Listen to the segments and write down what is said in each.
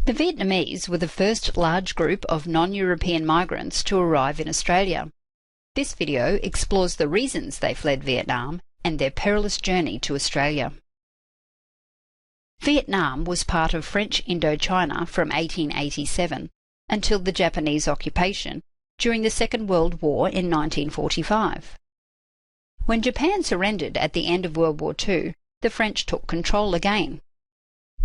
The Vietnamese were the first large group of non-European migrants to arrive in Australia. This video explores the reasons they fled Vietnam and their perilous journey to Australia. Vietnam was part of French Indochina from 1887 until the Japanese occupation during the Second World War in 1945. When Japan surrendered at the end of World War II, the French took control again.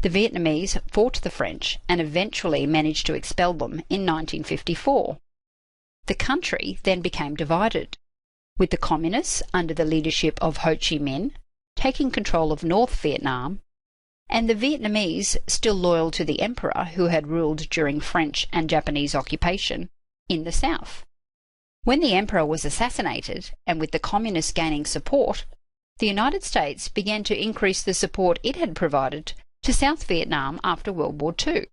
The Vietnamese fought the French and eventually managed to expel them in 1954. The country then became divided, with the Communists under the leadership of Ho Chi Minh taking control of North Vietnam, and the Vietnamese, still loyal to the emperor who had ruled during French and Japanese occupation, in the south. When the emperor was assassinated, and with the Communists gaining support, the United States began to increase the support it had provided to South Vietnam after World War II.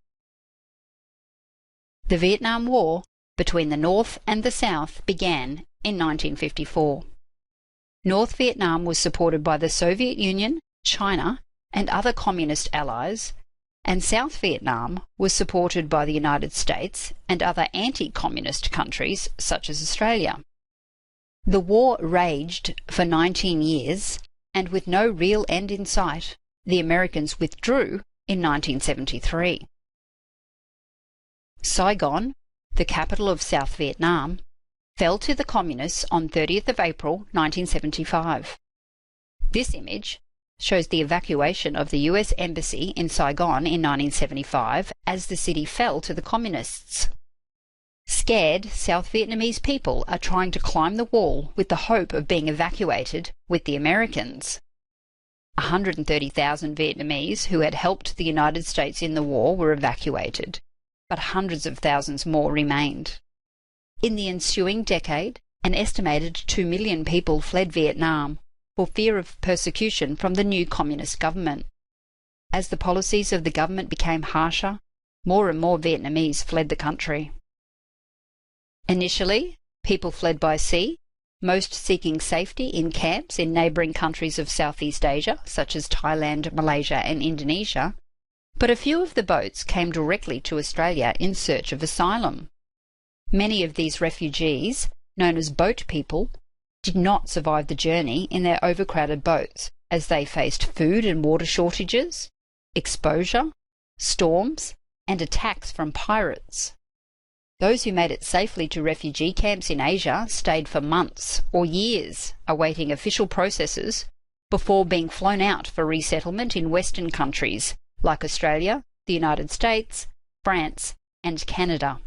The Vietnam War between the North and the South began in 1954. North Vietnam was supported by the Soviet Union, China, and other communist allies, and South Vietnam was supported by the United States and other anti-communist countries such as Australia. The war raged for 19 years, and with no real end in sight, the Americans withdrew in 1973. Saigon, the capital of South Vietnam, fell to the Communists on 30th of April 1975. This image shows the evacuation of the US Embassy in Saigon in 1975 as the city fell to the Communists. Scared South Vietnamese people are trying to climb the wall with the hope of being evacuated with the Americans. 130,000 Vietnamese who had helped the United States in the war were evacuated, but hundreds of thousands more remained. In the ensuing decade, an estimated 2 million people fled Vietnam for fear of persecution from the new communist government. As the policies of the government became harsher, more and more Vietnamese fled the country. Initially, people fled by sea, most seeking safety in camps in neighbouring countries of Southeast Asia, such as Thailand, Malaysia and Indonesia, but a few of the boats came directly to Australia in search of asylum. Many of these refugees, known as boat people, did not survive the journey in their overcrowded boats, as they faced food and water shortages, exposure, storms, and attacks from pirates. Those who made it safely to refugee camps in Asia stayed for months or years awaiting official processes before being flown out for resettlement in Western countries like Australia, the United States, France, and Canada.